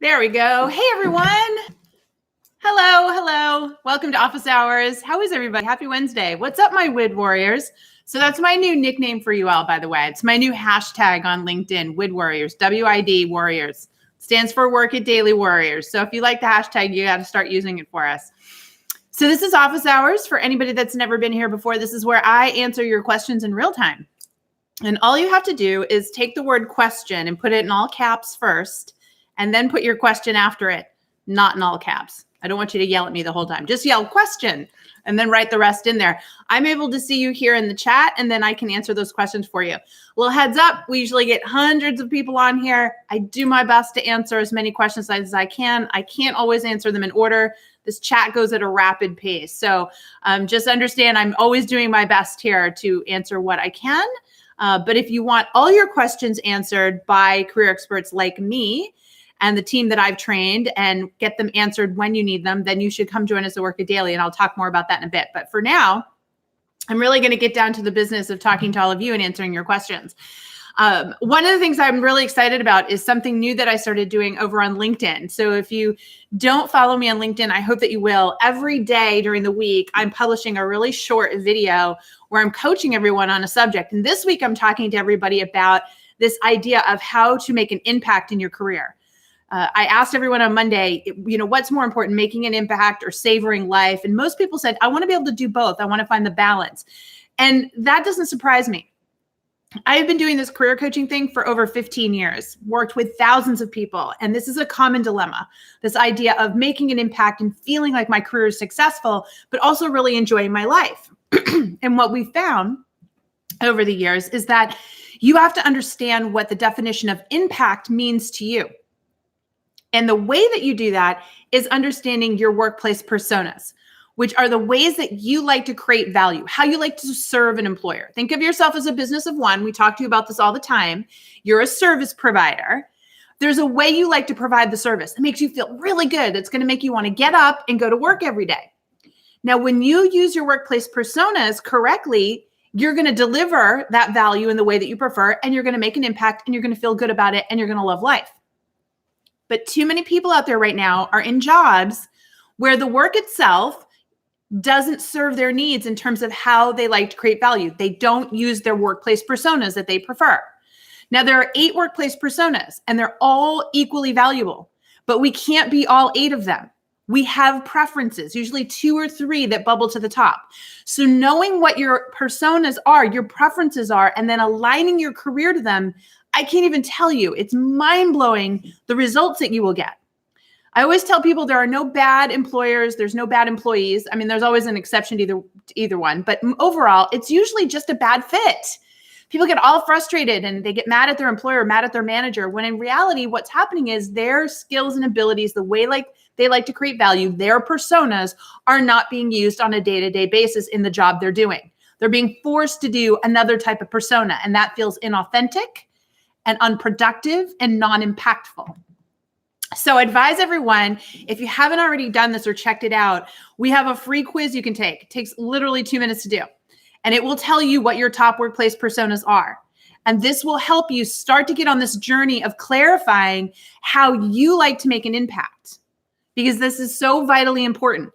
There we go. Hey, everyone. Hello. Welcome to Office Hours. How is everybody? Happy Wednesday. What's up, my WID Warriors? So that's my new nickname for you all, by the way. It's my new hashtag on LinkedIn, WID Warriors, WID Warriors. Stands for Work It Daily Warriors. So if you like the hashtag, you got to start using it for us. So this is Office Hours. For anybody that's never been here before, this is where I answer your questions in real time. And all you have to do is take the word question and put it in all caps first, and then put your question after it, not in all caps. I don't want you to yell at me the whole time. Just yell question and then write the rest in there. I'm able to see you here in the chat, and then I can answer those questions for you. A little heads up, we usually get hundreds of people on here. I do my best to answer as many questions as I can. I can't always answer them in order. This chat goes at a rapid pace. So just understand I'm always doing my best here to answer what I can. But if you want all your questions answered by career experts like me, and the team that I've trained, and get them answered when you need them, then you should come join us at Work It Daily, and I'll talk more about that in a bit. But for now, I'm really going to get down to the business of talking to all of you and answering your questions. One of the things I'm really excited about is something new that I started doing over on LinkedIn. So if you don't follow me on LinkedIn, I hope that you will. Every day during the week, I'm publishing a really short video where I'm coaching everyone on a subject. And this week, I'm talking to everybody about this idea of how to make an impact in your career. I asked everyone on Monday, what's more important, making an impact or savoring life? And most people said, I want to be able to do both. I want to find the balance. And that doesn't surprise me. I've been doing this career coaching thing for over 15 years, worked with thousands of people. And this is a common dilemma, this idea of making an impact and feeling like my career is successful, but also really enjoying my life. And what we found over the years is that you have to understand what the definition of impact means to you. And the way that you do that is understanding your workplace personas, which are the ways that you like to create value, how you like to serve an employer. Think of yourself as a business of one. We talk to you about this all the time. You're a service provider. There's a way you like to provide the service that makes you feel really good. That's going to make you want to get up and go to work every day. Now, when you use your workplace personas correctly, you're going to deliver that value in the way that you prefer, and you're going to make an impact, and you're going to feel good about it, and you're going to love life. But too many people out there right now are in jobs where the work itself doesn't serve their needs in terms of how they like to create value. They don't use their workplace personas that they prefer. Now, there are 8 workplace personas, and they're all equally valuable, but we can't be all 8 of them. We have preferences, usually 2 or 3 that bubble to the top. So knowing what your personas are, your preferences are, and then aligning your career to them, I can't even tell you. It's mind-blowing the results that you will get. I always tell people there are no bad employers. There's no bad employees. I mean, there's always an exception to either one. But overall, it's usually just a bad fit. People get all frustrated and they get mad at their employer, mad at their manager, when in reality, what's happening is their skills and abilities, the way they like to create value, their personas are not being used on a day-to-day basis in the job they're doing. They're being forced to do another type of persona, and that feels inauthentic and unproductive and non-impactful. So advise everyone, if you haven't already done this or checked it out, we have a free quiz you can take. It takes literally 2 minutes to do. And it will tell you what your top workplace personas are. And this will help you start to get on this journey of clarifying how you like to make an impact, because this is so vitally important.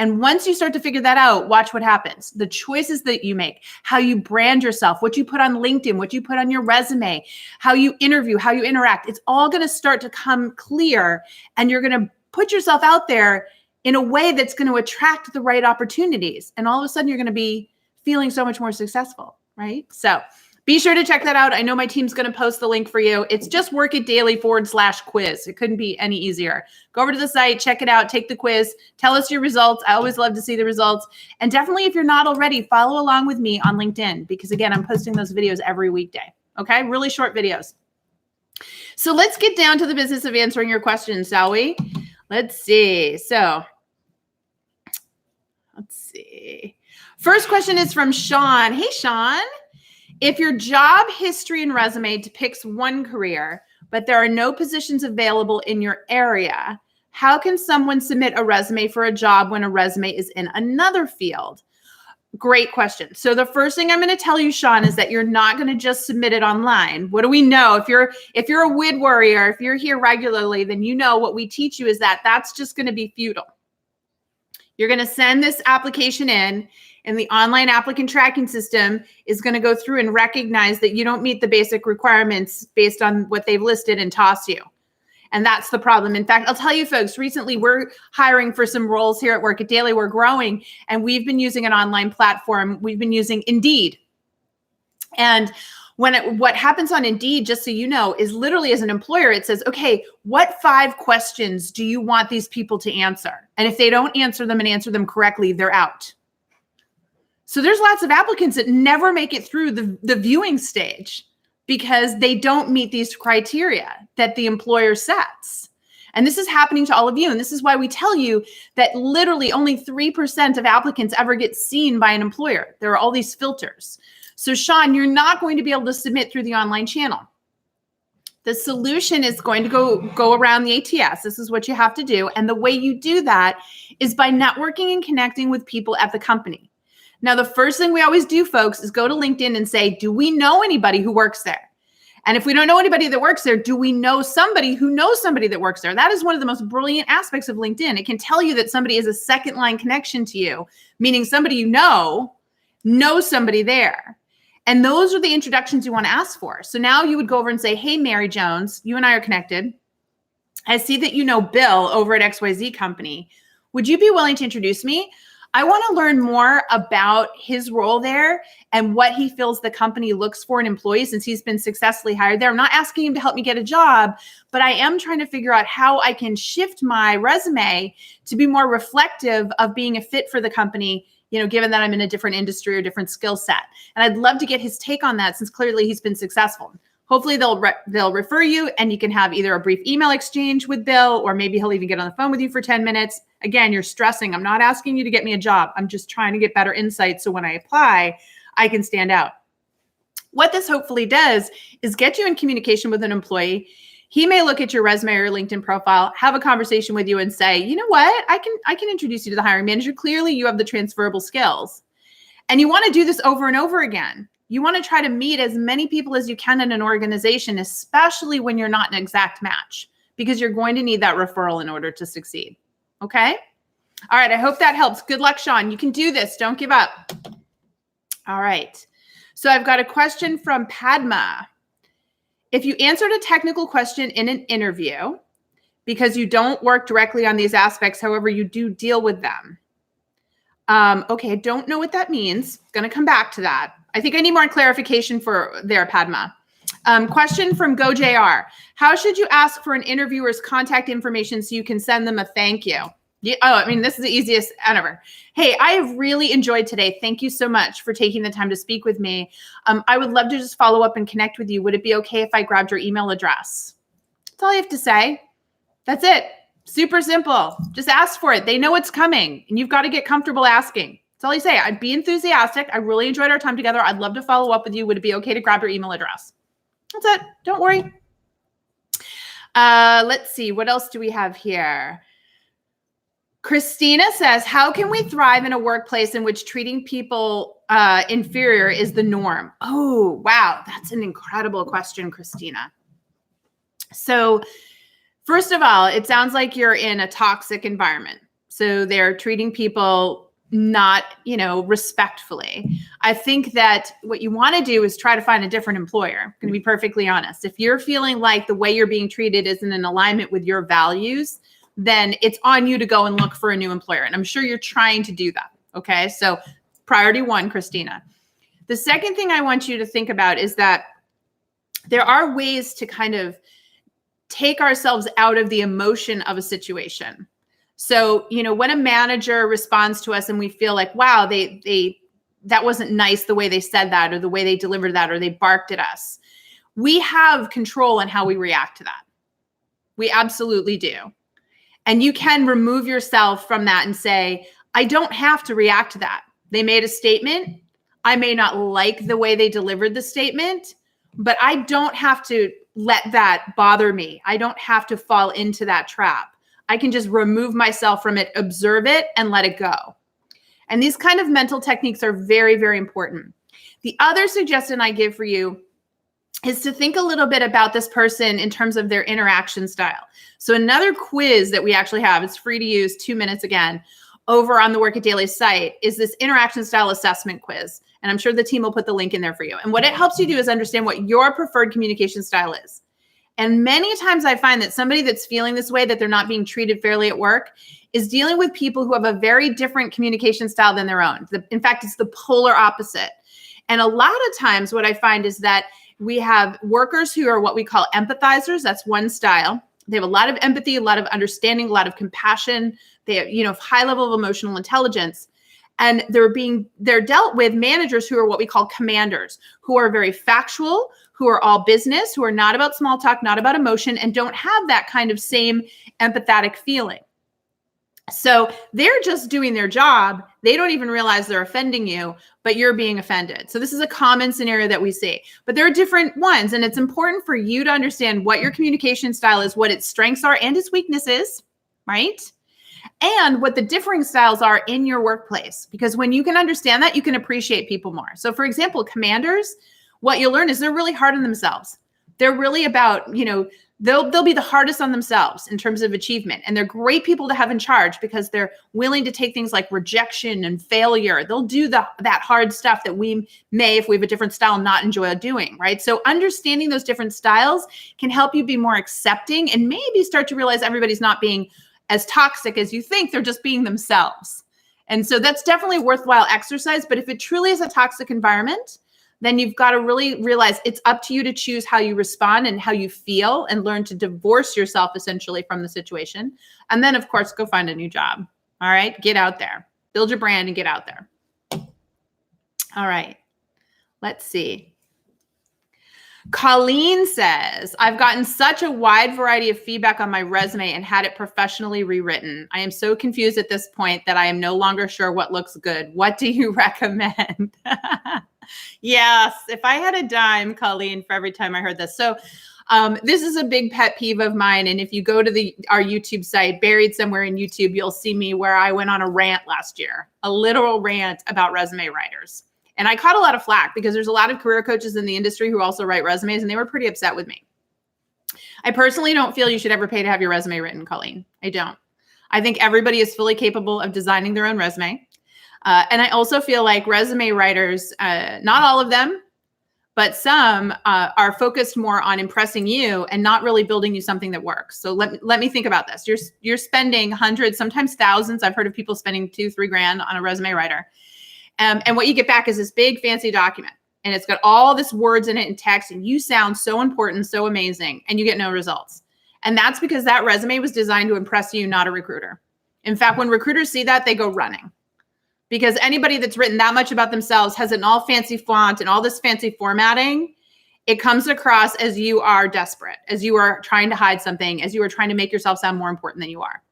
And once you start to figure that out, watch what happens. The choices that you make, how you brand yourself, what you put on LinkedIn, what you put on your resume, how you interview, how you interact, it's all going to start to come clear. And you're going to put yourself out there in a way that's going to attract the right opportunities. And all of a sudden, you're going to be feeling so much more successful, right? So be sure to check that out. I know my team's going to post the link for you. It's just workitdaily/quiz. It couldn't be any easier. Go over to the site, check it out, take the quiz, tell us your results. I always love to see the results. And definitely, if you're not already, follow along with me on LinkedIn, because again, I'm posting those videos every weekday. Okay, really short videos. So let's get down to the business of answering your questions, shall we? Let's see. First question is from Sean. Hey, Sean. If your job history and resume depicts one career, but there are no positions available in your area, how can someone submit a resume for a job when a resume is in another field? Great question. So the first thing I'm going to tell you, Sean, is that you're not going to just submit it online. What do we know? If you're a WID warrior, if you're here regularly, then you know what we teach you is that that's just going to be futile. You're going to send this application in, and the online applicant tracking system is going to go through and recognize that you don't meet the basic requirements based on what they've listed and toss you. And that's the problem. In fact, I'll tell you folks, recently we're hiring for some roles here at Work It Daily. We're growing, and we've been using an online platform. We've been using Indeed. And what happens on Indeed, just so you know, is literally as an employer, it says, okay, what 5 questions do you want these people to answer? And if they don't answer them and answer them correctly, they're out. So there's lots of applicants that never make it through the viewing stage because they don't meet these criteria that the employer sets. And this is happening to all of you. And this is why we tell you that literally only 3% of applicants ever get seen by an employer. There are all these filters. So Sean, you're not going to be able to submit through the online channel. The solution is going to go around the ATS. This is what you have to do. And the way you do that is by networking and connecting with people at the company. Now, the first thing we always do, folks, is go to LinkedIn and say, do we know anybody who works there? And if we don't know anybody that works there, do we know somebody who knows somebody that works there? That is one of the most brilliant aspects of LinkedIn. It can tell you that somebody is a second line connection to you, meaning somebody you know knows somebody there. And those are the introductions you want to ask for. So now you would go over and say, hey, Mary Jones, you and I are connected. I see that you know Bill over at XYZ company. Would you be willing to introduce me? I want to learn more about his role there and what he feels the company looks for in employees since he's been successfully hired there. I'm not asking him to help me get a job, but I am trying to figure out how I can shift my resume to be more reflective of being a fit for the company, you know, given that I'm in a different industry or different skill set. And I'd love to get his take on that since clearly he's been successful. Hopefully they'll refer you and you can have either a brief email exchange with Bill, or maybe he'll even get on the phone with you for 10 minutes. Again, you're stressing. I'm not asking you to get me a job. I'm just trying to get better insight so when I apply, I can stand out. What this hopefully does is get you in communication with an employee. He may look at your resume or LinkedIn profile, have a conversation with you and say, you know what, I can introduce you to the hiring manager. Clearly, you have the transferable skills. And you want to do this over and over again. You want to try to meet as many people as you can in an organization, especially when you're not an exact match, because you're going to need that referral in order to succeed. Okay? All right. I hope that helps. Good luck, Sean. You can do this. Don't give up. All right. So I've got a question from Padma. If you answered a technical question in an interview because you don't work directly on these aspects, however, you do deal with them. Okay, I don't know what that means. Going to come back to that. I think I need more clarification for there, Padma. Question from GoJR. How should you ask for an interviewer's contact information so you can send them a thank you? Yeah, I mean, this is the easiest ever. Hey, I have really enjoyed today. Thank you so much for taking the time to speak with me. I would love to just follow up and connect with you. Would it be okay if I grabbed your email address? That's all you have to say. That's it. Super simple. Just ask for it. They know it's coming, and you've got to get comfortable asking. That's all you say. I'd be enthusiastic. I really enjoyed our time together. I'd love to follow up with you. Would it be okay to grab your email address? That's it. Don't worry. Let's see. What else do we have here? Christina says, how can we thrive in a workplace in which treating people inferior is the norm? Oh, wow. That's an incredible question, Christina. So first of all, it sounds like you're in a toxic environment. So they're treating people not, respectfully. I think that what you want to do is try to find a different employer. I'm going to be perfectly honest. If you're feeling like the way you're being treated isn't in alignment with your values, then it's on you to go and look for a new employer. And I'm sure you're trying to do that. Okay. So priority 1, Christina. The second thing I want you to think about is that there are ways to kind of take ourselves out of the emotion of a situation. So, when a manager responds to us and we feel like, wow, that wasn't nice the way they said that, or the way they delivered that, or they barked at us, we have control on how we react to that. We absolutely do. And you can remove yourself from that and say, I don't have to react to that. They made a statement. I may not like the way they delivered the statement, but I don't have to let that bother me. I don't have to fall into that trap. I can just remove myself from it, observe it, and let it go. And these kind of mental techniques are very, very important. The other suggestion I give for you is to think a little bit about this person in terms of their interaction style. So another quiz that we actually have, it's free to use, 2 minutes again, over on the Work It Daily site, is this interaction style assessment quiz. And I'm sure the team will put the link in there for you. And what it helps you do is understand what your preferred communication style is. And many times I find that somebody that's feeling this way, that they're not being treated fairly at work, is dealing with people who have a very different communication style than their own. In fact, it's the polar opposite. And a lot of times what I find is that we have workers who are what we call empathizers. That's one style. They have a lot of empathy, a lot of understanding, a lot of compassion. They have, high level of emotional intelligence. And they're dealt with managers who are what we call commanders, who are very factual, who are all business, who are not about small talk, not about emotion, and don't have that kind of same empathetic feeling. So they're just doing their job. They don't even realize they're offending you, but you're being offended. So this is a common scenario that we see, but there are different ones. And it's important for you to understand what your communication style is, what its strengths are and its weaknesses, right? And what the differing styles are in your workplace. Because when you can understand that, you can appreciate people more. So for example, commanders, what you'll learn is they're really hard on themselves. They're really about, they'll be the hardest on themselves in terms of achievement. And they're great people to have in charge because they're willing to take things like rejection and failure. They'll do that hard stuff that we may, if we have a different style, not enjoy doing, right? So understanding those different styles can help you be more accepting and maybe start to realize everybody's not being as toxic as you think. They're just being themselves. And so that's definitely a worthwhile exercise. But if it truly is a toxic environment, then you've got to really realize it's up to you to choose how you respond and how you feel and learn to divorce yourself essentially from the situation. And then, of course, go find a new job. All right. Get out there. Build your brand and get out there. All right. Let's see. Colleen says, I've gotten such a wide variety of feedback on my resume and had it professionally rewritten. I am so confused at this point that I am no longer sure what looks good. What do you recommend? Yes, if I had a dime, Colleen, for every time I heard this. So this is a big pet peeve of mine. And if you go to our YouTube site, buried somewhere in YouTube, you'll see me where I went on a rant last year, a literal rant about resume writers. And I caught a lot of flack because there's a lot of career coaches in the industry who also write resumes, and they were pretty upset with me. I personally don't feel you should ever pay to have your resume written, Colleen. I don't. I think everybody is fully capable of designing their own resume. And I also feel like resume writers, not all of them, but some are focused more on impressing you and not really building you something that works. So let me think about this. You're spending hundreds, sometimes thousands. I've heard of people spending $2,000-3,000 on a resume writer. And what you get back is this big fancy document, and it's got all this words in it and text, and you sound so important, so amazing, and you get no results. And that's because that resume was designed to impress you, not a recruiter. In fact, when recruiters see that, they go running. Because anybody that's written that much about themselves has an all fancy font and all this fancy formatting. It comes across as you are desperate, as you are trying to hide something, as you are trying to make yourself sound more important than you are.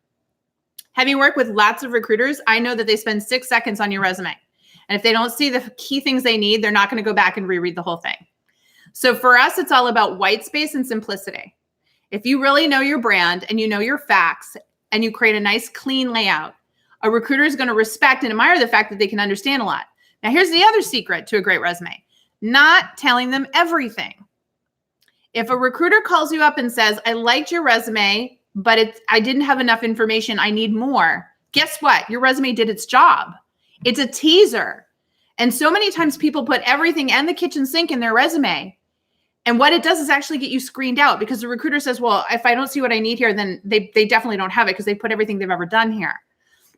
Having worked with lots of recruiters, I know that they spend 6 seconds on your resume. And if they don't see the key things they need, they're not going to go back and reread the whole thing. So for us, it's all about white space and simplicity. If you really know your brand and you know your facts and you create a nice, clean layout, a recruiter is going to respect and admire the fact that they can understand a lot. Now, here's the other secret to a great resume: not telling them everything. If a recruiter calls you up and says, I liked your resume, but I didn't have enough information, I need more. Guess what? Your resume did its job. It's a teaser. And so many times people put everything and the kitchen sink in their resume. And what it does is actually get you screened out, because the recruiter says, well, if I don't see what I need here, then they definitely don't have it because they put everything they've ever done here.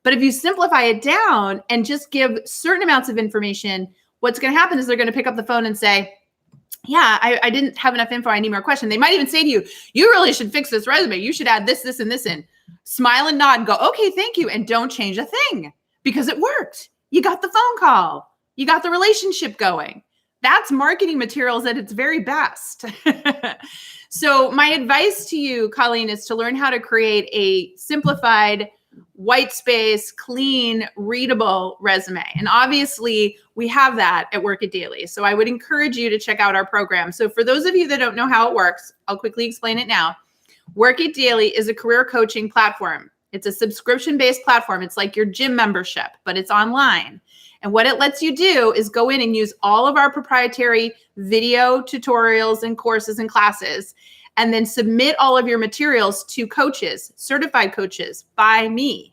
But if you simplify it down and just give certain amounts of information, what's going to happen is they're going to pick up the phone and say, yeah, I didn't have enough info. I need more question. They might even say to you, you really should fix this resume. You should add this, this, and this in. Smile and nod and go, okay, thank you. And don't change a thing, because it worked. You got the phone call. You got the relationship going. That's marketing materials at its very best. So my advice to you, Colleen, is to learn how to create a simplified, white space, clean, readable resume. And obviously we have that at Work It Daily. So I would encourage you to check out our program. So for those of you that don't know how it works, I'll quickly explain it now. Work It Daily is a career coaching platform. It's a subscription-based platform. It's like your gym membership, but it's online. And what it lets you do is go in and use all of our proprietary video tutorials and courses and classes, and then submit all of your materials to coaches, certified coaches by me.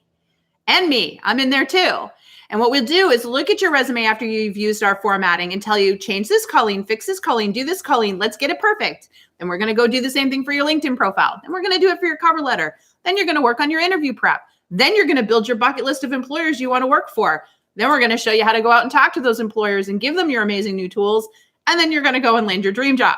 And me, I'm in there too. And what we'll do is look at your resume after you've used our formatting and tell you, change this, Colleen, fix this, Colleen, do this, Colleen, let's get it perfect. Then we're going to go do the same thing for your LinkedIn profile. Then we're going to do it for your cover letter. Then you're going to work on your interview prep. Then you're going to build your bucket list of employers you want to work for. Then we're going to show you how to go out and talk to those employers and give them your amazing new tools. And then you're going to go and land your dream job.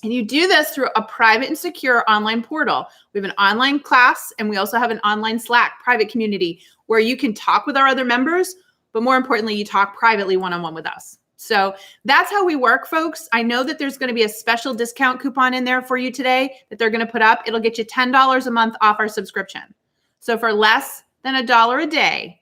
And you do this through a private and secure online portal. We have an online class, and we also have an online Slack private community where you can talk with our other members, but more importantly, you talk privately one-on-one with us. So that's how we work, folks. I know that there's going to be a special discount coupon in there for you today that they're going to put up. It'll get you $10 a month off our subscription. So for less than $1 a day,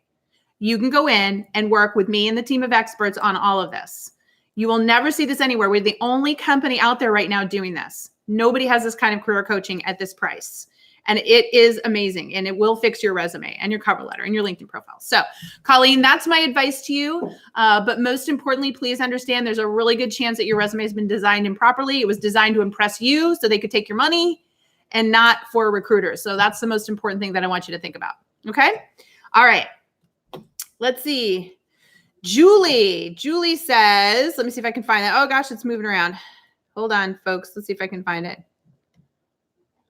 you can go in and work with me and the team of experts on all of this. You will never see this anywhere. We're the only company out there right now doing this. Nobody has this kind of career coaching at this price. And it is amazing. And it will fix your resume and your cover letter and your LinkedIn profile. So, Colleen, that's my advice to you. But most importantly, please understand there's a really good chance that your resume has been designed improperly. It was designed to impress you so they could take your money and not for recruiters. So that's the most important thing that I want you to think about. Okay? All right. Let's see. Julie says, let me see if I can find that. Oh gosh, it's moving around. Hold on, folks. Let's see if I can find it.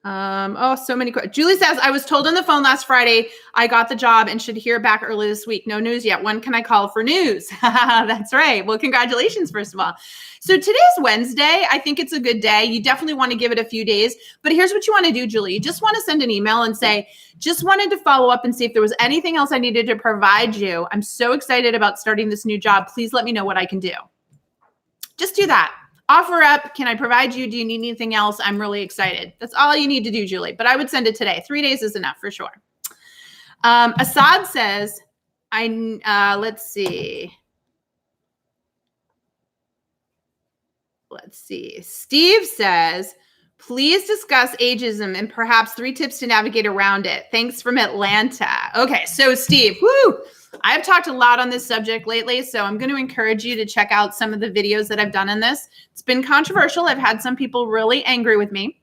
So many questions. Julie says, I was told on the phone last Friday I got the job and should hear back early this week. No news yet. When can I call for news? That's right. Well, congratulations, first of all. So today's Wednesday. I think it's a good day. You definitely want to give it a few days. But here's what you want to do, Julie. You just want to send an email and say, just wanted to follow up and see if there was anything else I needed to provide you. I'm so excited about starting this new job. Please let me know what I can do. Just do that. Offer up. Can I provide you? Do you need anything else? I'm really excited. That's all you need to do, Julie. But I would send it today. 3 days is enough for sure. Assad says, let's see. Steve says, please discuss ageism and perhaps 3 tips to navigate around it. Thanks from Atlanta. Okay, so Steve, I've talked a lot on this subject lately, so I'm going to encourage you to check out some of the videos that I've done on this. It's been controversial. I've had some people really angry with me.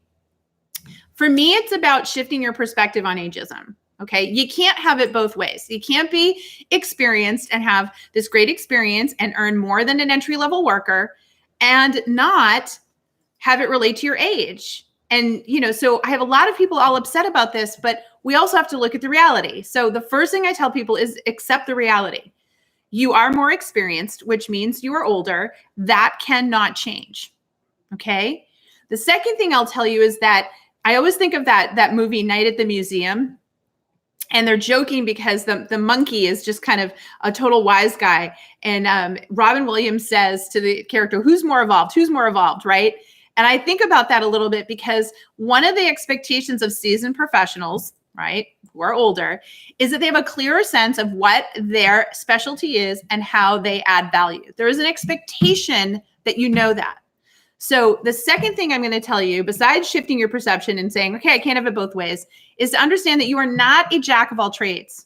For me, it's about shifting your perspective on ageism. Okay, you can't have it both ways. You can't be experienced and have this great experience and earn more than an entry-level worker and not have it relate to your age. And, so I have a lot of people all upset about this, but we also have to look at the reality. So the first thing I tell people is accept the reality. You are more experienced, which means you are older. That cannot change. Okay. The second thing I'll tell you is that I always think of that movie, Night at the Museum. And they're joking because the monkey is just kind of a total wise guy. And Robin Williams says to the character, who's more evolved? Who's more evolved, right? And I think about that a little bit because one of the expectations of seasoned professionals, right, who are older, is that they have a clearer sense of what their specialty is and how they add value. There is an expectation that you know that. So the second thing I'm going to tell you, besides shifting your perception and saying, okay, I can't have it both ways, is to understand that you are not a jack of all trades.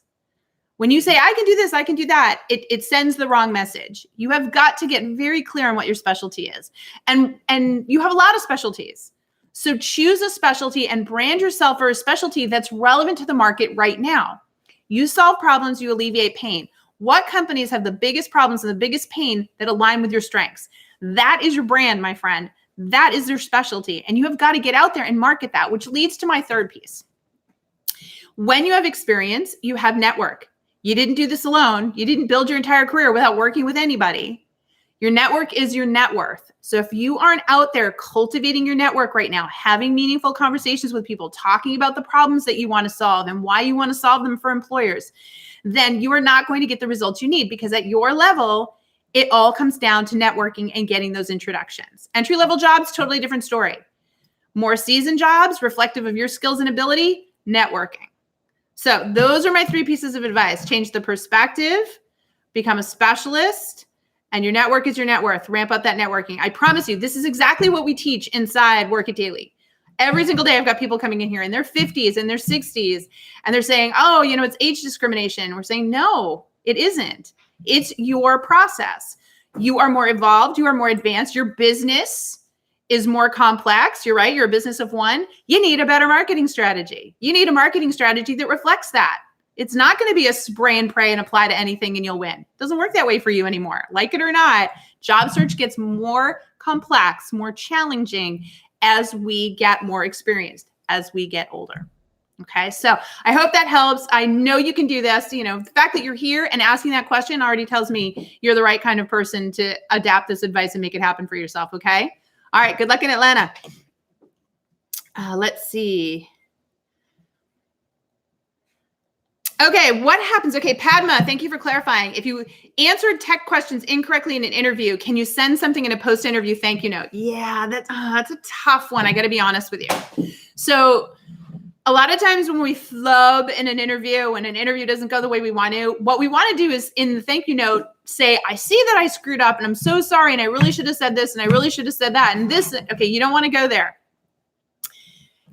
When you say, I can do this, I can do that, it sends the wrong message. You have got to get very clear on what your specialty is. And you have a lot of specialties. So choose a specialty and brand yourself for a specialty that's relevant to the market right now. You solve problems, you alleviate pain. What companies have the biggest problems and the biggest pain that align with your strengths? That is your brand, my friend. That is their specialty. And you have got to get out there and market that, which leads to my third piece. When you have experience, you have network. You didn't do this alone. You didn't build your entire career without working with anybody. Your network is your net worth. So if you aren't out there cultivating your network right now, having meaningful conversations with people, talking about the problems that you want to solve and why you want to solve them for employers, then you are not going to get the results you need, because at your level, it all comes down to networking and getting those introductions. Entry-level jobs, totally different story. More seasoned jobs, reflective of your skills and ability, networking. So those are my 3 pieces of advice. Change the perspective, become a specialist, and your network is your net worth. Ramp up that networking. I promise you, this is exactly what we teach inside Work It Daily. Every single day I've got people coming in here in their 50s and their 60s, and they're saying, oh, it's age discrimination. We're saying, no, it isn't. It's your process. You are more evolved. You are more advanced. Your business is more complex. You're right. You're a business of one. You need a better marketing strategy. You need a marketing strategy that reflects that. It's not going to be a spray and pray and apply to anything and you'll win. It doesn't work that way for you anymore. Like it or not, job search gets more complex, more challenging as we get more experienced, as we get older. Okay, so I hope that helps. I know you can do this. The fact that you're here and asking that question already tells me you're the right kind of person to adapt this advice and make it happen for yourself. Okay. All right. Good luck in Atlanta. Let's see. Okay, what happens? Okay, Padma, thank you for clarifying. If you answered tech questions incorrectly in an interview, can you send something in a post-interview thank you note? Yeah, that's a tough one. I got to be honest with you. So a lot of times when we flub in an interview, when an interview doesn't go the way we want to, what we want to do is in the thank you note, say, I see that I screwed up and I'm so sorry and I really should have said this and I really should have said that. And this, okay, you don't want to go there.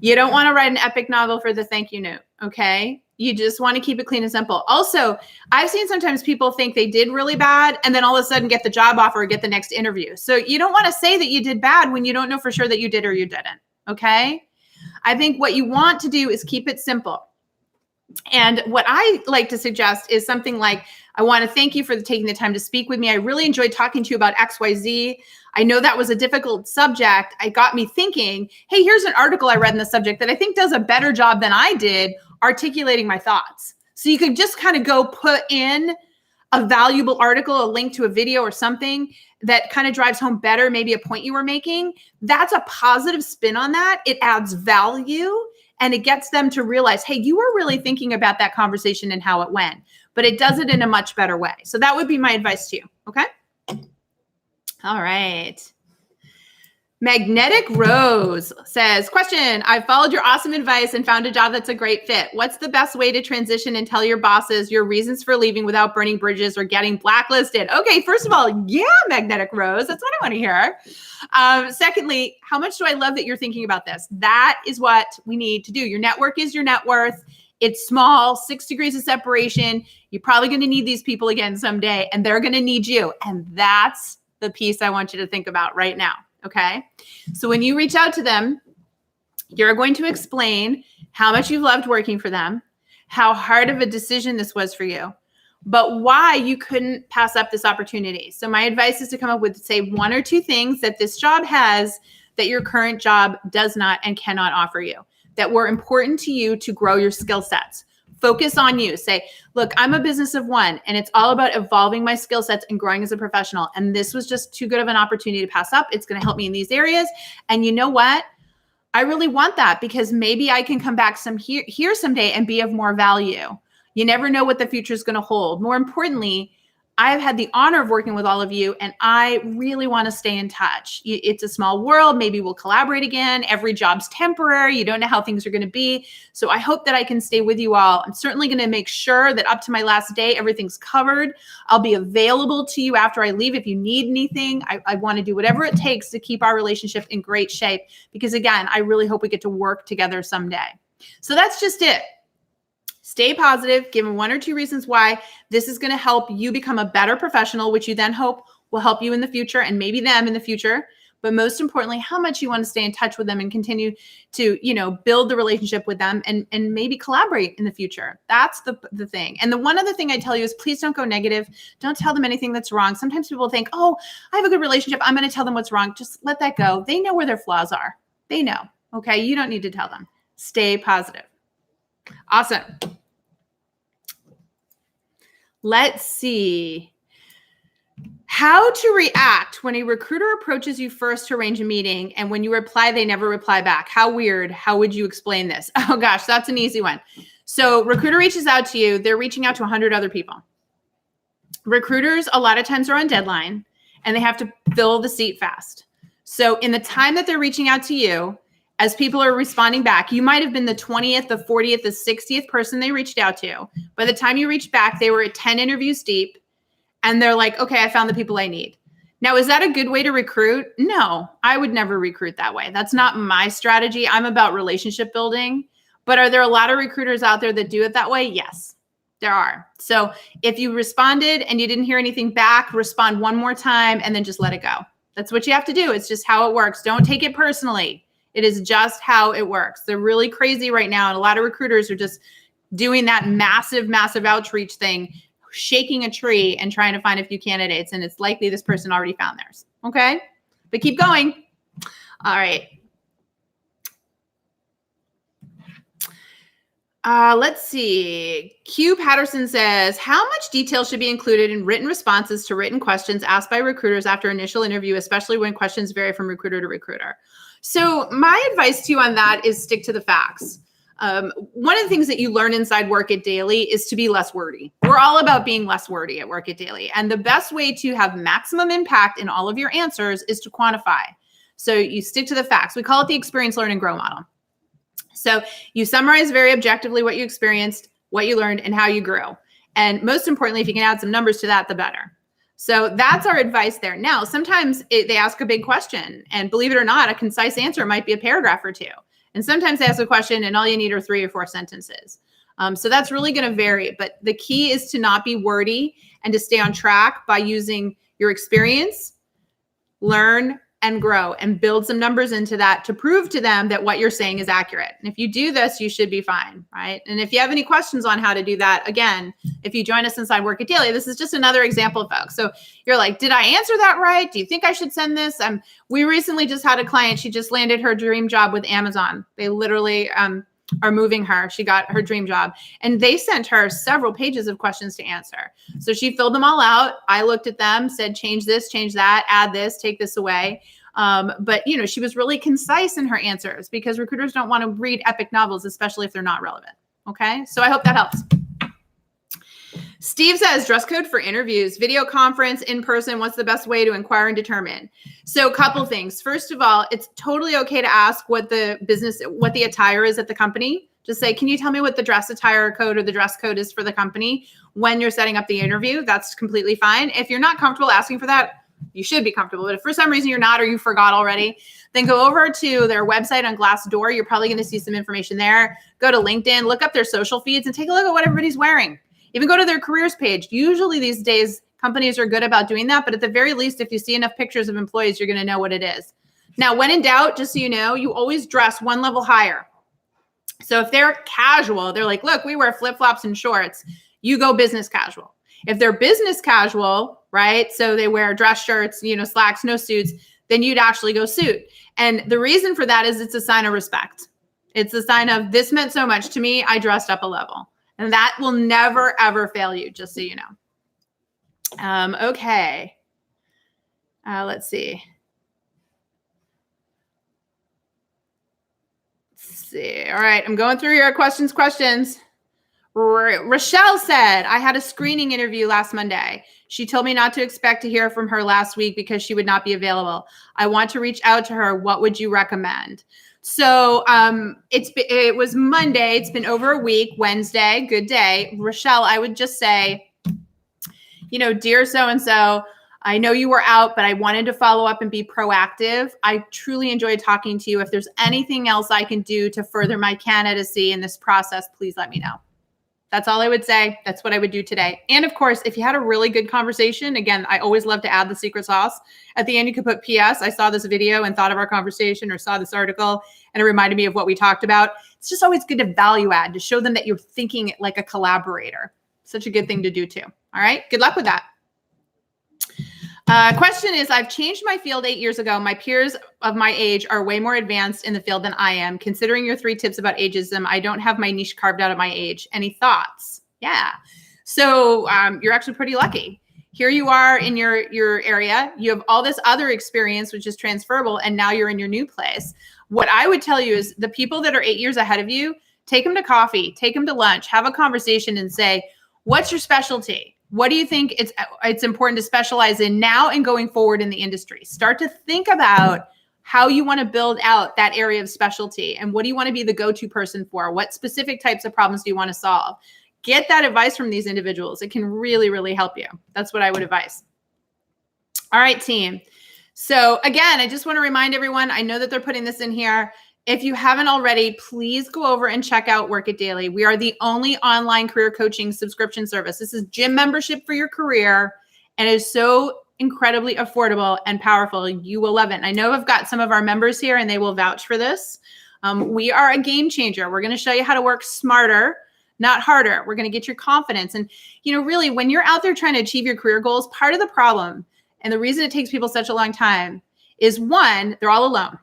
You don't want to write an epic novel for the thank you note, okay? You just want to keep it clean and simple. Also, I've seen sometimes people think they did really bad and then all of a sudden get the job offer or get the next interview. So you don't want to say that you did bad when you don't know for sure that you did or you didn't, okay? I think what you want to do is keep it simple. And what I like to suggest is something like, I want to thank you for taking the time to speak with me. I really enjoyed talking to you about XYZ. I know that was a difficult subject. It got me thinking, hey, here's an article I read in the subject that I think does a better job than I did articulating my thoughts. So you could just kind of go put in a valuable article, a link to a video or something that kind of drives home better, maybe a point you were making. That's a positive spin on that. It adds value and it gets them to realize, hey, you were really thinking about that conversation and how it went, but it does it in a much better way. So that would be my advice to you. Okay. All right. Magnetic Rose says, question, I've followed your awesome advice and found a job that's a great fit. What's the best way to transition and tell your bosses your reasons for leaving without burning bridges or getting blacklisted? Okay, first of all, yeah, Magnetic Rose, that's what I want to hear. Secondly, how much do I love that you're thinking about this? That is what we need to do. Your network is your net worth. It's small, 6 degrees of separation. You're probably going to need these people again someday, and they're going to need you. And that's the piece I want you to think about right now. Okay. So when you reach out to them, you're going to explain how much you've loved working for them, how hard of a decision this was for you, but why you couldn't pass up this opportunity. So my advice is to come up with, say, 1 or 2 things that this job has that your current job does not and cannot offer you, that were important to you to grow your skill sets. Focus on you. Say, look, I'm a business of one, and it's all about evolving my skill sets and growing as a professional. And this was just too good of an opportunity to pass up. It's going to help me in these areas. And you know what? I really want that because maybe I can come back here someday and be of more value. You never know what the future is going to hold. More importantly, I've had the honor of working with all of you, and I really want to stay in touch. It's a small world. Maybe we'll collaborate again. Every job's temporary. You don't know how things are going to be. So I hope that I can stay with you all. I'm certainly going to make sure that up to my last day, everything's covered. I'll be available to you after I leave if you need anything. I want to do whatever it takes to keep our relationship in great shape because, again, I really hope we get to work together someday. So that's just it. Stay positive, give them 1 or 2 reasons why this is going to help you become a better professional, which you then hope will help you in the future and maybe them in the future. But most importantly, how much you want to stay in touch with them and continue to, build the relationship with them and maybe collaborate in the future. That's the thing. And the one other thing I tell you is please don't go negative. Don't tell them anything that's wrong. Sometimes people think, oh, I have a good relationship. I'm going to tell them what's wrong. Just let that go. They know where their flaws are. They know. Okay. You don't need to tell them. Stay positive. Awesome. Let's see. How to react when a recruiter approaches you first to arrange a meeting and when you reply, they never reply back. How weird. How would you explain this? Oh gosh, that's an easy one. So recruiter reaches out to you. They're reaching out to 100 other people. Recruiters a lot of times are on deadline and they have to fill the seat fast. So in the time that they're reaching out to you, as people are responding back, you might have been the 20th, the 40th, the 60th person they reached out to. By the time you reached back, they were at 10 interviews deep. And they're like, okay, I found the people I need. Now, is that a good way to recruit? No, I would never recruit that way. That's not my strategy. I'm about relationship building. But are there a lot of recruiters out there that do it that way? Yes, there are. So if you responded and you didn't hear anything back, respond one more time and then just let it go. That's what you have to do. It's just how it works. Don't take it personally. It is just how it works. They're really crazy right now. And a lot of recruiters are just doing that massive, massive outreach thing, shaking a tree and trying to find a few candidates. And it's likely this person already found theirs. Okay. But keep going. All right. Let's see. Q Patterson says, how much detail should be included in written responses to written questions asked by recruiters after initial interview, especially when questions vary from recruiter to recruiter? So my advice to you on that is stick to the facts. One of the things that you learn inside Work It Daily is to be less wordy. We're all about being less wordy at Work It Daily. And the best way to have maximum impact in all of your answers is to quantify. So you stick to the facts. We call it the experience, learn, and grow model. So you summarize very objectively what you experienced, what you learned, and how you grew. And most importantly, if you can add some numbers to that, the better. So that's our advice there. Now, sometimes they ask a big question, and believe it or not, a concise answer might be a paragraph or two. And sometimes they ask a question and all you need are 3 or 4 sentences. So that's really going to vary. But the key is to not be wordy and to stay on track by using your experience, learn, and grow, and build some numbers into that to prove to them that what you're saying is accurate. And if you do this, you should be fine, right? And if you have any questions on how to do that, again, if you join us inside Work It Daily, this is just another example, folks. So you're like, did I answer that right? Do you think I should send this? We recently just had a client. She just landed her dream job with Amazon. They literally are moving her. She got her dream job, and they sent her several pages of questions to answer. So she filled them all out. I looked at them, said, change this, change that, add this, take this away. But she was really concise in her answers because recruiters don't want to read epic novels, especially if they're not relevant. Okay. So I hope that helps. Steve says dress code for interviews, video conference, in person. What's the best way to inquire and determine? So a couple things. First of all, it's totally okay to ask what the attire is at the company. Just say, can you tell me what the dress attire code or the dress code is for the company when you're setting up the interview? That's completely fine. If you're not comfortable asking for that, you should be comfortable. But if for some reason you're not, or you forgot already, then go over to their website on Glassdoor. You're probably going to see some information there. Go to LinkedIn, look up their social feeds and take a look at what everybody's wearing. Even go to their careers page. Usually these days, companies are good about doing that. But at the very least, if you see enough pictures of employees, you're going to know what it is. Now, when in doubt, just so you know, you always dress one level higher. So if they're casual, they're like, look, we wear flip-flops and shorts. You go business casual. If they're business casual, right? So they wear dress shirts, slacks, no suits, then you'd actually go suit. And the reason for that is it's a sign of respect. It's a sign of this meant so much to me. I dressed up a level. And that will never, ever fail you, just so you know. Okay. Let's see. All right. I'm going through your questions. Rochelle said, I had a screening interview last Monday. She told me not to expect to hear from her last week because she would not be available. I want to reach out to her. What would you recommend? So it was Monday. It's been over a week. Wednesday, good day. Rochelle, I would just say, dear so-and-so, I know you were out, but I wanted to follow up and be proactive. I truly enjoyed talking to you. If there's anything else I can do to further my candidacy in this process, please let me know. That's all I would say. That's what I would do today. And of course, if you had a really good conversation, again, I always love to add the secret sauce. At the end, you could put PS, I saw this video and thought of our conversation, or saw this article and it reminded me of what we talked about. It's just always good to value add, to show them that you're thinking like a collaborator. Such a good thing to do too. All right. Good luck with that. Question is, I've changed my field 8 years ago. My peers of my age are way more advanced in the field than I am. Considering your 3 tips about ageism, I don't have my niche carved out at my age. Any thoughts? Yeah. So you're actually pretty lucky. Here you are in your area. You have all this other experience, which is transferable, and now you're in your new place. What I would tell you is the people that are 8 years ahead of you, take them to coffee, take them to lunch, have a conversation and say, what's your specialty? What do you think it's important to specialize in now and going forward in the industry? Start to think about how you want to build out that area of specialty and what do you want to be the go-to person for? What specific types of problems do you want to solve? Get that advice from these individuals. It can really, really help you. That's what I would advise. All right, team. So again, I just want to remind everyone, I know that they're putting this in here. If you haven't already, please go over and check out Work It Daily. We are the only online career coaching subscription service. This is gym membership for your career, and it is so incredibly affordable and powerful. You will love it. And I know I've got some of our members here, and they will vouch for this. We are a game changer. We're going to show you how to work smarter, not harder. We're going to get your confidence. And, really, when you're out there trying to achieve your career goals, part of the problem and the reason it takes people such a long time is, one, they're all alone.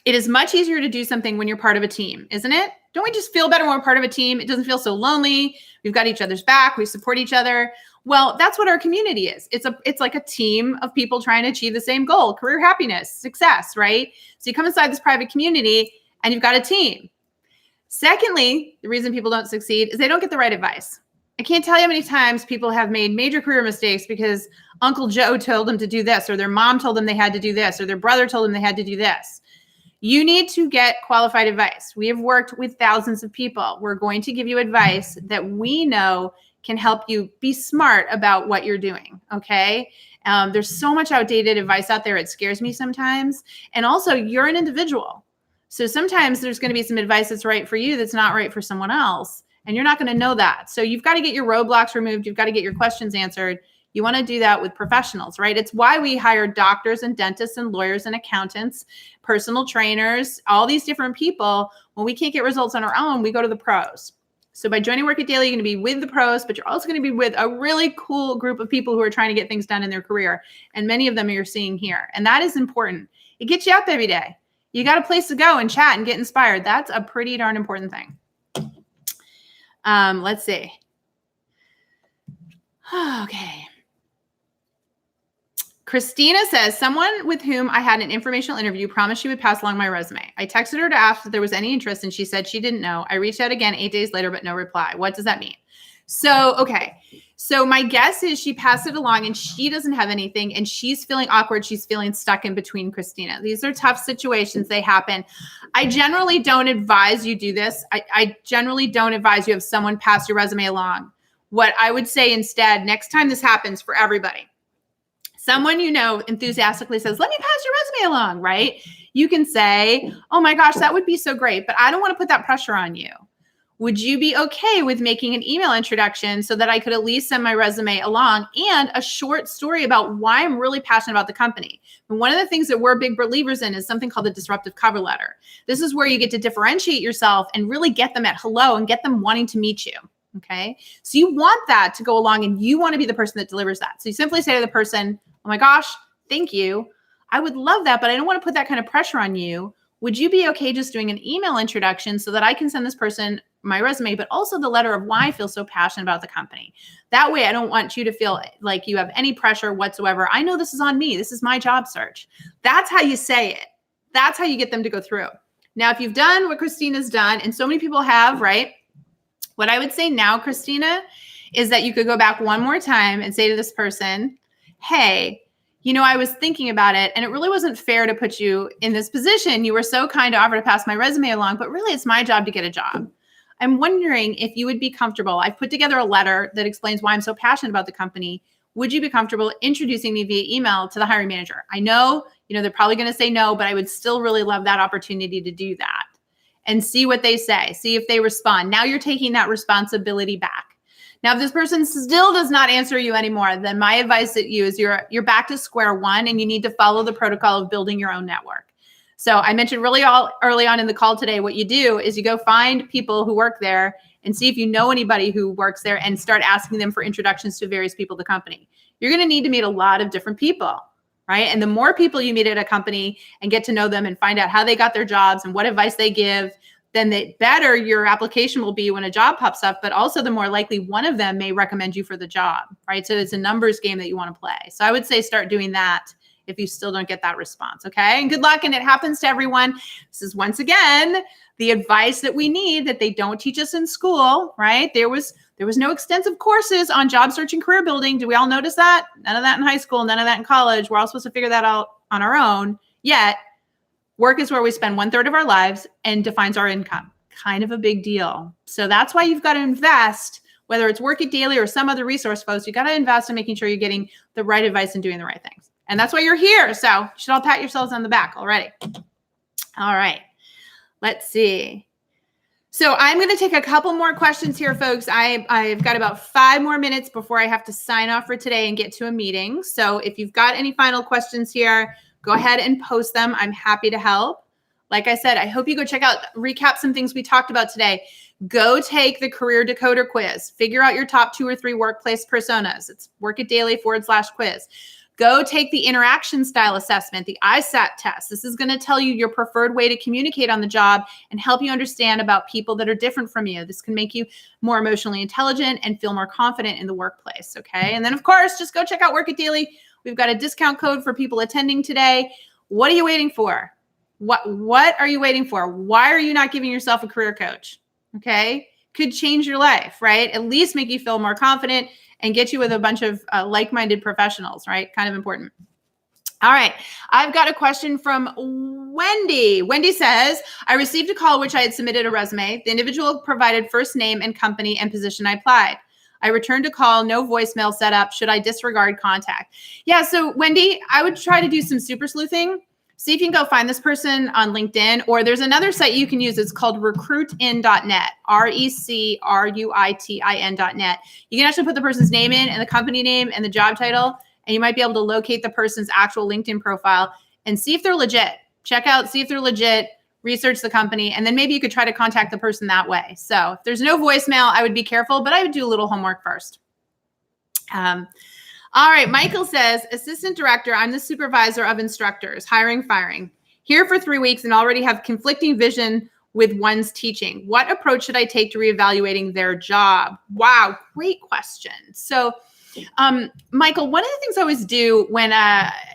It is much easier to do something when you're part of a team, isn't it? Don't we just feel better when we're part of a team? It doesn't feel so lonely. We've got each other's back. We support each other. Well, that's what our community is. It's like a team of people trying to achieve the same goal, career happiness, success, right? So you come inside this private community and you've got a team. Secondly, the reason people don't succeed is they don't get the right advice. I can't tell you how many times people have made major career mistakes because Uncle Joe told them to do this, or their mom told them they had to do this, or their brother told them they had to do this. You need to get qualified advice. We have worked with thousands of people. We're going to give you advice that we know can help you be smart about what you're doing, okay? There's so much outdated advice out there. It scares me sometimes. And also, you're an individual. So sometimes there's going to be some advice that's right for you that's not right for someone else. And you're not going to know that. So you've got to get your roadblocks removed. You've got to get your questions answered. You want to do that with professionals, right? It's why we hire doctors and dentists and lawyers and accountants, personal trainers, all these different people. When we can't get results on our own, we go to the pros. So by joining Work It Daily, you're going to be with the pros, but you're also going to be with a really cool group of people who are trying to get things done in their career. And many of them you're seeing here. And that is important. It gets you up every day. You got a place to go and chat and get inspired. That's a pretty darn important thing. Let's see. Okay. Christina says, someone with whom I had an informational interview promised she would pass along my resume. I texted her to ask if there was any interest, and she said she didn't know. I reached out again 8 days later, but no reply. What does that mean? So, okay. So my guess is she passed it along and she doesn't have anything and she's feeling awkward. She's feeling stuck in between, Christina. These are tough situations. They happen. I generally don't advise you do this. I generally don't advise you have someone pass your resume along. What I would say instead, next time this happens for everybody, someone enthusiastically says, let me pass your resume along, right? You can say, oh my gosh, that would be so great, but I don't want to put that pressure on you. Would you be okay with making an email introduction so that I could at least send my resume along and a short story about why I'm really passionate about the company? And one of the things that we're big believers in is something called the disruptive cover letter. This is where you get to differentiate yourself and really get them at hello and get them wanting to meet you. Okay. So you want that to go along and you want to be the person that delivers that. So you simply say to the person, oh my gosh, thank you. I would love that, but I don't want to put that kind of pressure on you. Would you be okay just doing an email introduction so that I can send this person my resume, but also the letter of why I feel so passionate about the company? That way, I don't want you to feel like you have any pressure whatsoever. I know this is on me. This is my job search. That's how you say it. That's how you get them to go through. Now, if you've done what Christina's done, and so many people have, right? What I would say now, Christina, is that you could go back one more time and say to this person, hey, I was thinking about it and it really wasn't fair to put you in this position. You were so kind to offer to pass my resume along, but really it's my job to get a job. I'm wondering if you would be comfortable. I've put together a letter that explains why I'm so passionate about the company. Would you be comfortable introducing me via email to the hiring manager? I know, they're probably going to say no, but I would still really love that opportunity to do that and see what they say. See if they respond. Now you're taking that responsibility back. Now, if this person still does not answer you anymore, then my advice to you is you're back to square one and you need to follow the protocol of building your own network. So I mentioned really early on in the call today, what you do is you go find people who work there and see if you know anybody who works there and start asking them for introductions to various people in the company. You're going to need to meet a lot of different people, right? And the more people you meet at a company and get to know them and find out how they got their jobs and what advice they give, then the better your application will be when a job pops up, but also the more likely one of them may recommend you for the job, right? So it's a numbers game that you want to play. So I would say start doing that if you still don't get that response, okay? And good luck, and it happens to everyone. This is, once again, the advice that we need that they don't teach us in school, right? There was no extensive courses on job search and career building. Do we all notice that? None of that in high school, none of that in college. We're all supposed to figure that out on our own, yet work is where we spend 1/3 of our lives and defines our income. Kind of a big deal. So that's why you've got to invest whether it's Work It Daily or some other resource post, you got to invest in making sure you're getting the right advice and doing the right things. And that's why you're here. So you should all pat yourselves on the back already. All right. Let's see. So I'm going to take a couple more questions here, folks. I've got about 5 more minutes before I have to sign off for today and get to a meeting. So if you've got any final questions here, go ahead and post them. I'm happy to help. Like I said, I hope you go recap some things we talked about today. Go take the Career Decoder quiz. Figure out your top 2 or 3 workplace personas. It's Work It Daily /quiz. Go take the interaction style assessment, the ISAT test. This is going to tell you your preferred way to communicate on the job and help you understand about people that are different from you. This can make you more emotionally intelligent and feel more confident in the workplace, okay? And then, of course, just go check out Work It Daily. We've got a discount code for people attending today. What are you waiting for? What are you waiting for? Why are you not giving yourself a career coach? Okay? Could change your life, right? At least make you feel more confident and get you with a bunch of like-minded professionals, right? Kind of important. All right. I've got a question from Wendy. Wendy says, I received a call which I had submitted a resume. The individual provided first name and company and position I applied. I returned a call, no voicemail set up. Should I disregard contact? Yeah. So Wendy, I would try to do some super sleuthing. See if you can go find this person on LinkedIn, or there's another site you can use. It's called recruitin.net, recruitin.net. You can actually put the person's name in and the company name and the job title, and you might be able to locate the person's actual LinkedIn profile and see if they're legit. See if they're legit, research the company, and then maybe you could try to contact the person that way. So if there's no voicemail, I would be careful, but I would do a little homework first. All right, Michael says, assistant director, I'm the supervisor of instructors, hiring, firing. Here for 3 weeks and already have conflicting vision with one's teaching. What approach should I take to reevaluating their job? Wow, great question. So, Michael, one of the things I always do when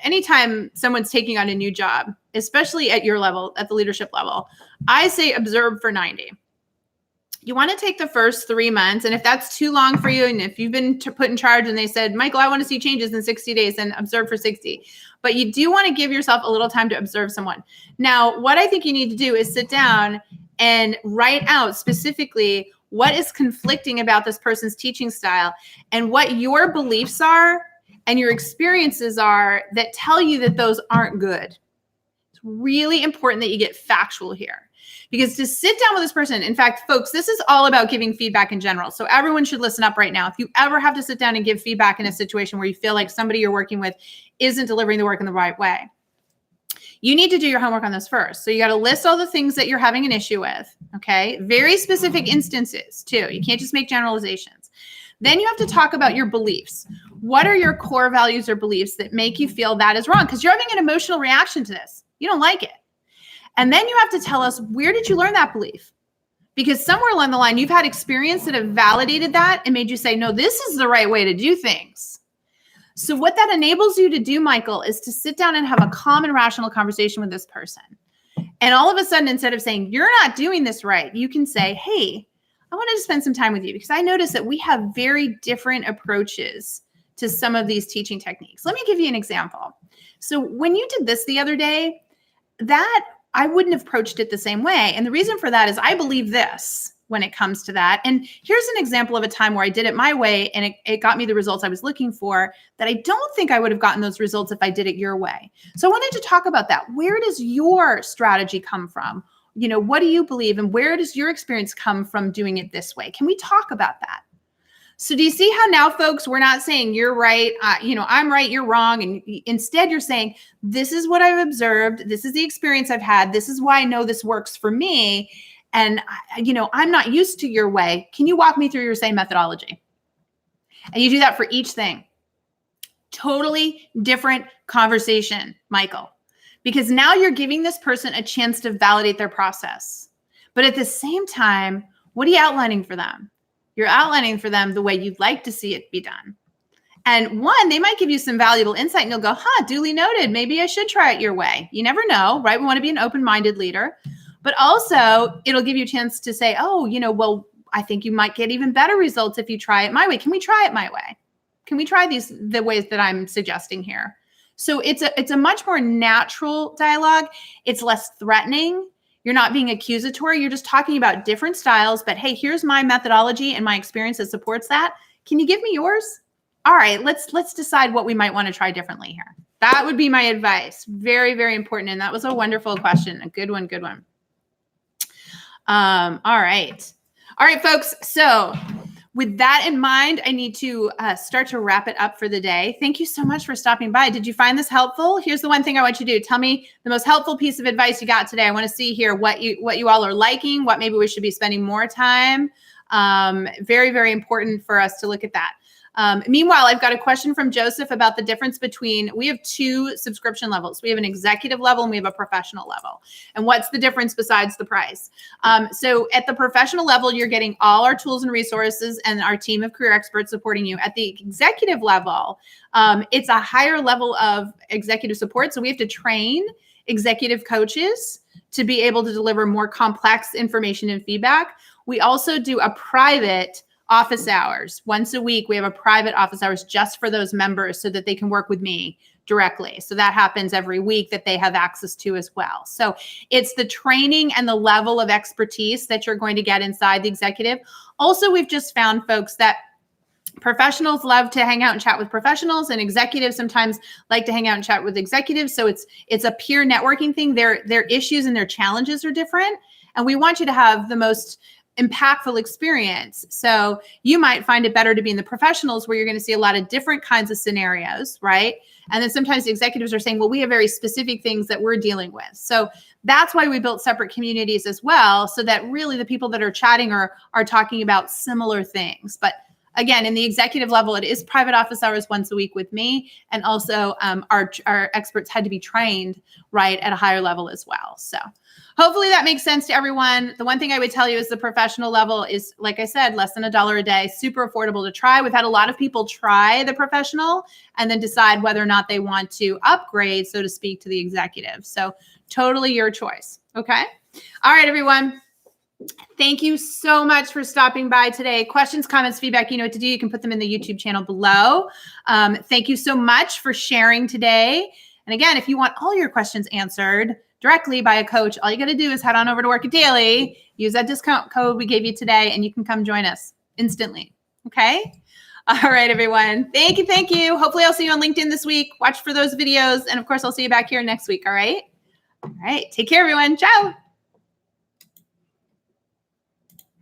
anytime someone's taking on a new job, especially at your level, at the leadership level, I say observe for 90. You want to take the first 3 months. And if that's too long for you, and if you've been put in charge and they said, Michael, I want to see changes in 60 days, then observe for 60. But you do want to give yourself a little time to observe someone. Now, what I think you need to do is sit down and write out specifically what is conflicting about this person's teaching style and what your beliefs are and your experiences are that tell you that those aren't good. It's really important that you get factual here. Because to sit down with this person, in fact, folks, this is all about giving feedback in general. So everyone should listen up right now. If you ever have to sit down and give feedback in a situation where you feel like somebody you're working with isn't delivering the work in the right way, you need to do your homework on this first. So you got to list all the things that you're having an issue with, okay? Very specific instances too. You can't just make generalizations. Then you have to talk about your beliefs. What are your core values or beliefs that make you feel that is wrong? Because you're having an emotional reaction to this. You don't like it. And then you have to tell us, where did you learn that belief? Because somewhere along the line, you've had experience that have validated that and made you say, no, this is the right way to do things. So what that enables you to do, Michael, is to sit down and have a calm and rational conversation with this person. And all of a sudden, instead of saying, you're not doing this right, you can say, hey, I wanted to spend some time with you because I noticed that we have very different approaches to some of these teaching techniques. Let me give you an example. So when you did this the other day, that I wouldn't have approached it the same way. And the reason for that is I believe this when it comes to that. And here's an example of a time where I did it my way and it got me the results I was looking for that I don't think I would have gotten those results if I did it your way. So I wanted to talk about that. Where does your strategy come from? You know, what do you believe and where does your experience come from doing it this way? Can we talk about that? So do you see how now, folks, we're not saying you're right, I'm right, you're wrong. And instead you're saying, this is what I've observed. This is the experience I've had. This is why I know this works for me. And, I'm not used to your way. Can you walk me through your same methodology? And you do that for each thing. Totally different conversation, Michael, because now you're giving this person a chance to validate their process. But at the same time, what are you outlining for them? You're outlining for them the way you'd like to see it be done. And one, they might give you some valuable insight and you'll go, duly noted. Maybe I should try it your way. You never know, right? We want to be an open-minded leader. But also it'll give you a chance to say, I think you might get even better results if you try it my way. Can we try it my way? Can we try the ways that I'm suggesting here? So it's a much more natural dialogue. It's less threatening. You're not being accusatory. You're just talking about different styles, but hey, here's my methodology and my experience that supports that. Can you give me yours? All right, let's decide what we might want to try differently here. That would be my advice. Very, very important. And that was a wonderful question. A good one, good one. All right. All right, folks. So with that in mind, I need to start to wrap it up for the day. Thank you so much for stopping by. Did you find this helpful? Here's the one thing I want you to do. Tell me the most helpful piece of advice you got today. I want to see here what you all are liking, what maybe we should be spending more time. Very, very important for us to look at that. Meanwhile, I've got a question from Joseph about the difference between, we have two subscription levels. We have an executive level and we have a professional level. And what's the difference besides the price? So at the professional level, you're getting all our tools and resources and our team of career experts supporting you. At the executive level, it's a higher level of executive support. So we have to train executive coaches to be able to deliver more complex information and feedback. We also do a private office hours. Once a week, we have a private office hours just for those members so that they can work with me directly. So that happens every week that they have access to as well. So it's the training and the level of expertise that you're going to get inside the executive. Also, we've just found, folks, that professionals love to hang out and chat with professionals, and executives sometimes like to hang out and chat with executives. So it's a peer networking thing. Their issues and their challenges are different. And we want you to have the most impactful experience. So you might find it better to be in the professionals where you're going to see a lot of different kinds of scenarios, right? And then sometimes the executives are saying, well, we have very specific things that we're dealing with. So that's why we built separate communities as well, so that really the people that are chatting are talking about similar things. But again, in the executive level, it is private office hours once a week with me. And also our experts had to be trained, right, at a higher level as well. So hopefully that makes sense to everyone. The one thing I would tell you is the professional level is, like I said, less than $1 a day, super affordable to try. We've had a lot of people try the professional and then decide whether or not they want to upgrade, so to speak, to the executive. So totally your choice. Okay. All right, everyone. Thank you so much for stopping by today. Questions, comments, feedback, you know what to do. You can put them in the YouTube channel below. Thank you so much for sharing today. And again, if you want all your questions answered directly by a coach, all you got to do is head on over to Work It Daily, use that discount code we gave you today, and you can come join us instantly. Okay. All right, everyone. Thank you. Thank you. Hopefully I'll see you on LinkedIn this week. Watch for those videos. And of course, I'll see you back here next week. All right. All right. Take care, everyone. Ciao.